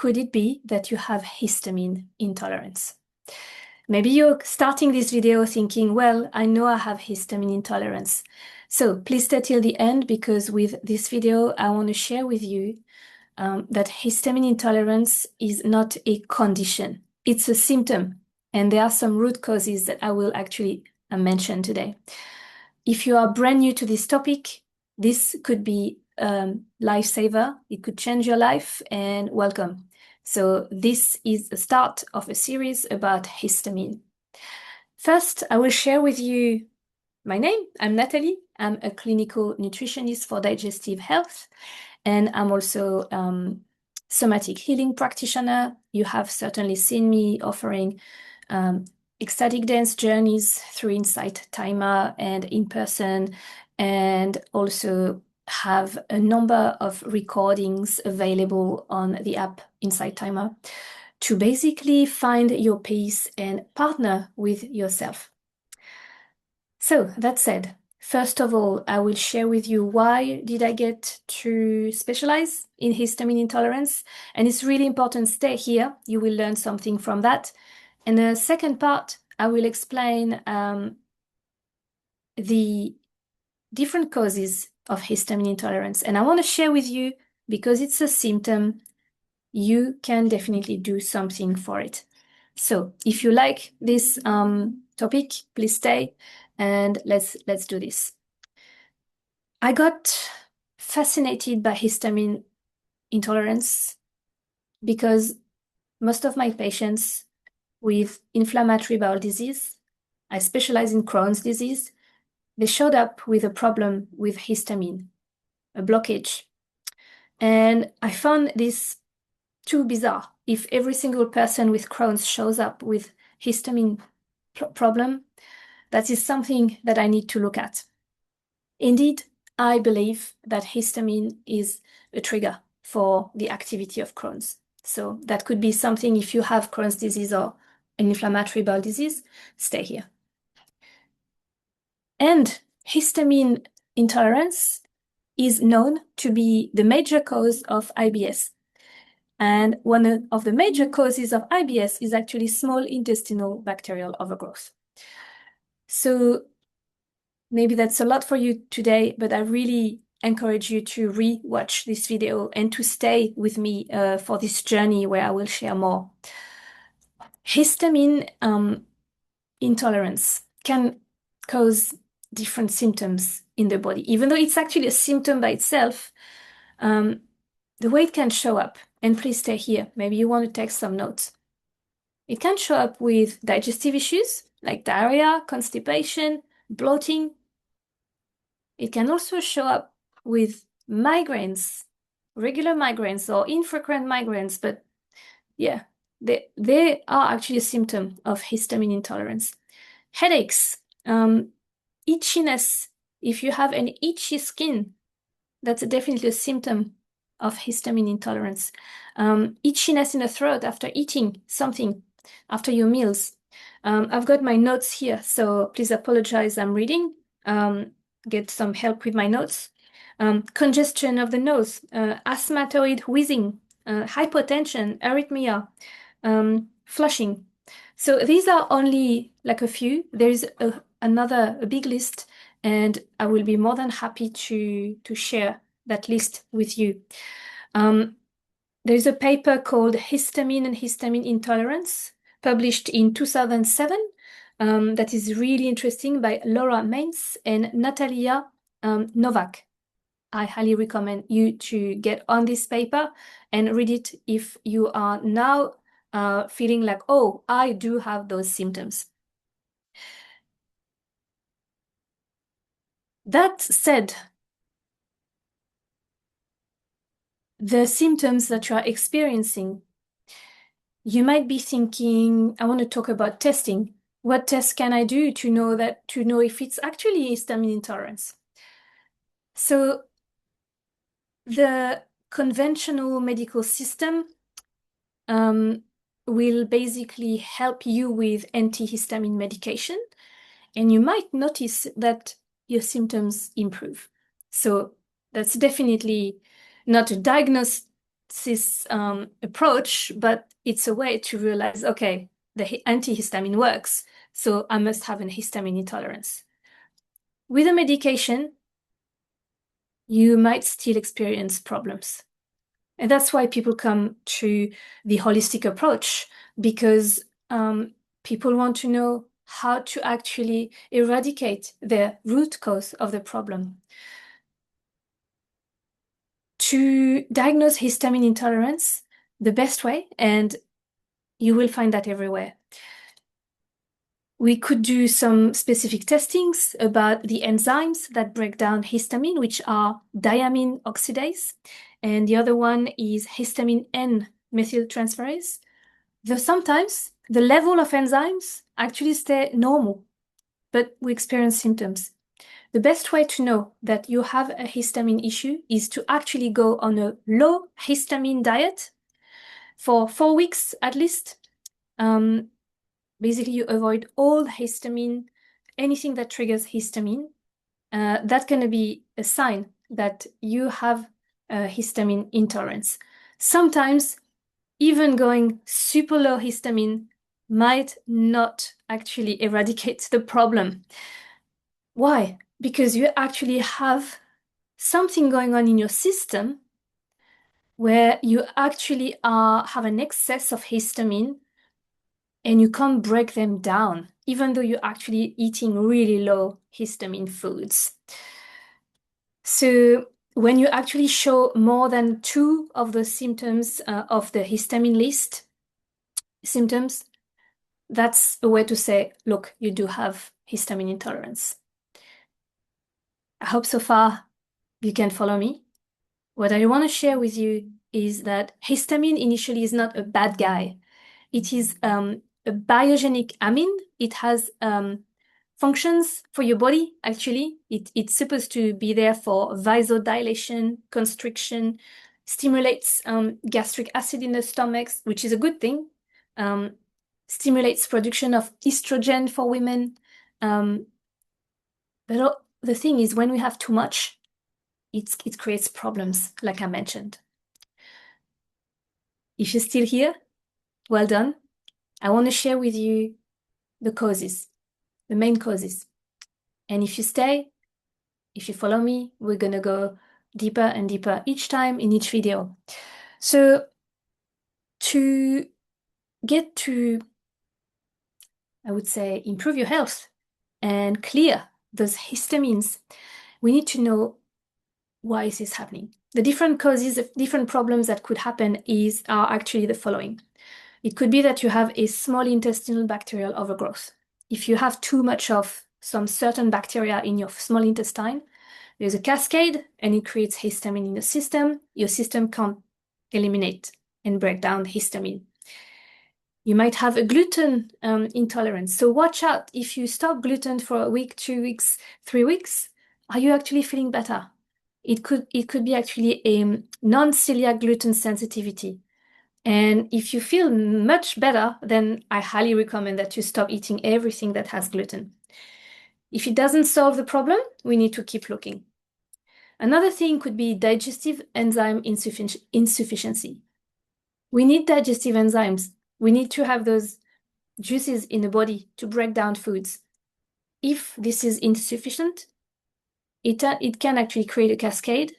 could it be that you have histamine intolerance? Maybe you're starting this video thinking, well, I know I have histamine intolerance. So please stay till the end, because with this video, I want to share with you that histamine intolerance is not a condition. It's a symptom. And there are some root causes that I will actually mention today. If you are brand new to this topic, this could be lifesaver. It could change your life, and welcome. So this is the start of a series about histamine. First, I will share with you my name. I'm Nathalie. I'm a clinical nutritionist for Digestive Health, and I'm also Somatic Healing Practitioner. You have certainly seen me offering ecstatic dance journeys through Insight Timer and in person, and also have a number of recordings available on the app Insight Timer to basically find your peace and partner with yourself. So that said, first of all, I will share with you why did I get to specialize in histamine intolerance, and it's really important. Stay here, you will learn something from that. And the second part, I will explain the different causes of histamine intolerance. And I want to share with you, because it's a symptom, you can definitely do something for it. So if you like this topic, please stay and let's do this. I got fascinated by histamine intolerance because most of my patients with inflammatory bowel disease, I specialize in Crohn's disease, they showed up with a problem with histamine, a blockage. And I found this too bizarre. If every single person with Crohn's shows up with histamine problem, that is something that I need to look at. Indeed, I believe that histamine is a trigger for the activity of Crohn's. So that could be something. If you have Crohn's disease or an inflammatory bowel disease, stay here. And histamine intolerance is known to be the major cause of IBS. And one of the major causes of IBS is actually small intestinal bacterial overgrowth. So maybe that's a lot for you today, but I really encourage you to re-watch this video and to stay with me for this journey where I will share more. Histamine intolerance can cause different symptoms in the body. Even though it's actually a symptom by itself, the way it can show up, and please stay here, maybe you want to take some notes. It can show up with digestive issues like diarrhea, constipation, bloating. It can also show up with migraines, regular migraines or infrequent migraines, but yeah, they are actually a symptom of histamine intolerance. Headaches, itchiness. If you have an itchy skin, that's definitely a symptom of histamine intolerance. Itchiness in the throat after eating something, after your meals. I've got my notes here, so please apologize, I'm reading. Get some help with my notes. Congestion of the nose, asthmatoid wheezing, hypotension, arrhythmia, flushing. So these are only like a few. There is a big list, and I will be more than happy to share that list with you. There's a paper called Histamine and Histamine Intolerance, published in 2007, that is really interesting, by Laura Mainz and Natalia Novak. I highly recommend you to get on this paper and read it if you are now feeling like, oh, I do have those symptoms. That said, the symptoms that you are experiencing, you might be thinking, I want to talk about testing. What tests can I do to know if it's actually histamine intolerance? So the conventional medical system will basically help you with antihistamine medication, and you might notice that your symptoms improve. So that's definitely not a diagnosis this approach, but it's a way to realize, okay, the antihistamine works, so I must have an histamine intolerance. With a medication, you might still experience problems. And that's why people come to the holistic approach, because people want to know how to actually eradicate the root cause of the problem. To diagnose histamine intolerance, the best way, and you will find that everywhere, we could do some specific testings about the enzymes that break down histamine, which are diamine oxidase, and the other one is histamine N methyltransferase. Though sometimes the level of enzymes actually stay normal, but we experience symptoms. The best way to know that you have a histamine issue is to actually go on a low histamine diet for 4 weeks at least. Basically, you avoid all histamine, anything that triggers histamine. That's going to be a sign that you have a histamine intolerance. Sometimes even going super low histamine might not actually eradicate the problem. Why? Because you actually have something going on in your system where you actually have an excess of histamine and you can't break them down, even though you're actually eating really low histamine foods. So when you actually show more than 2 of the symptoms of the histamine list symptoms, that's a way to say, look, you do have histamine intolerance. I hope so far you can follow me. What I want to share with you is that histamine initially is not a bad guy. It is a biogenic amine. It has functions for your body, actually. It's supposed to be there for vasodilation, constriction, stimulates gastric acid in the stomach, which is a good thing. Stimulates production of estrogen for women. But the thing is, when we have too much, it creates problems, like I mentioned. If you're still here, well done. I want to share with you the causes, the main causes. And if you stay, if you follow me, we're going to go deeper and deeper each time in each video. So to get to, I would say, improve your health and clear those histamines, we need to know why is this happening. The different causes of different problems that could happen are actually the following. It could be that you have a small intestinal bacterial overgrowth. If you have too much of some certain bacteria in your small intestine, there's a cascade and it creates histamine in the system. Your system can't eliminate and break down histamine. You might have a gluten intolerance. So watch out. If you stop gluten for a week, 2 weeks, 3 weeks, are you actually feeling better? It could be actually a non-celiac gluten sensitivity. And if you feel much better, then I highly recommend that you stop eating everything that has gluten. If it doesn't solve the problem, we need to keep looking. Another thing could be digestive enzyme insufficiency. We need digestive enzymes. We need to have those juices in the body to break down foods. If this is insufficient, it can actually create a cascade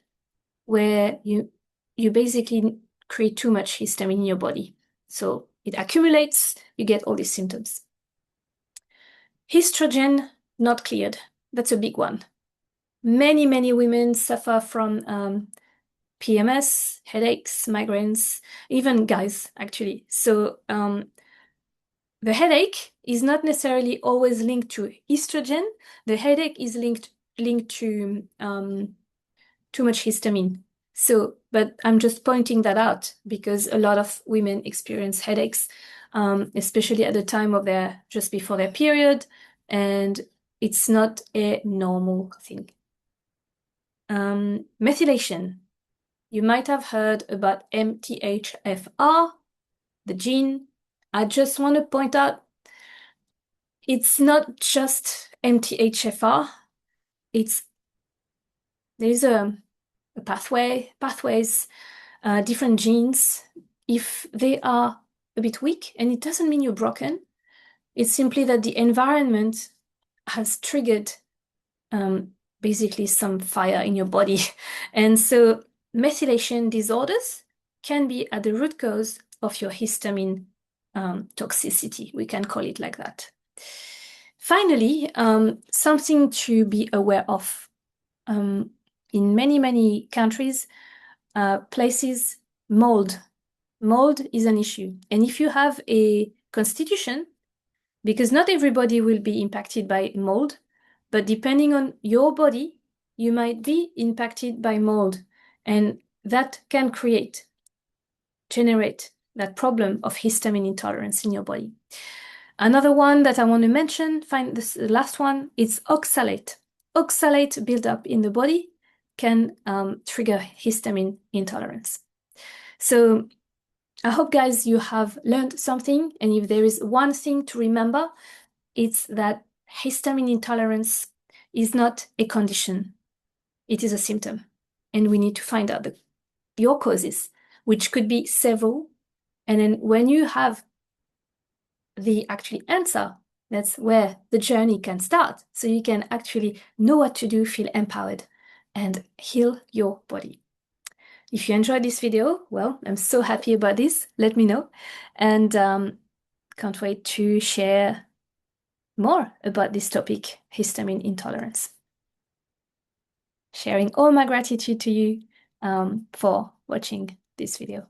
where you basically create too much histamine in your body. So it accumulates, you get all these symptoms. Estrogen not cleared. That's a big one. Many, many women suffer from PMS, headaches, migraines, even guys, actually. So the headache is not necessarily always linked to estrogen. The headache is linked to too much histamine. So, but I'm just pointing that out because a lot of women experience headaches, especially at the time of just before their period, and it's not a normal thing. Methylation. You might have heard about MTHFR, the gene. I just want to point out, it's not just MTHFR. There's a pathways. different genes, if they are a bit weak, and it doesn't mean you're broken, it's simply that the environment has triggered basically some fire in your body. And so methylation disorders can be at the root cause of your histamine toxicity. We can call it like that. Finally, something to be aware of. In many, many countries, places, mold. Mold is an issue. And if you have a constitution, because not everybody will be impacted by mold, but depending on your body, you might be impacted by mold. And that can generate that problem of histamine intolerance in your body. Another one that I want to mention, the last one, is oxalate. Oxalate buildup in the body can trigger histamine intolerance. So I hope, guys, you have learned something. And if there is one thing to remember, it's that histamine intolerance is not a condition. It is a symptom. And we need to find out your causes, which could be several. And then when you have the actual answer, that's where the journey can start. So you can actually know what to do, feel empowered, and heal your body. If you enjoyed this video, well, I'm so happy about this. Let me know. And can't wait to share more about this topic, histamine intolerance. Sharing all my gratitude to you for watching this video.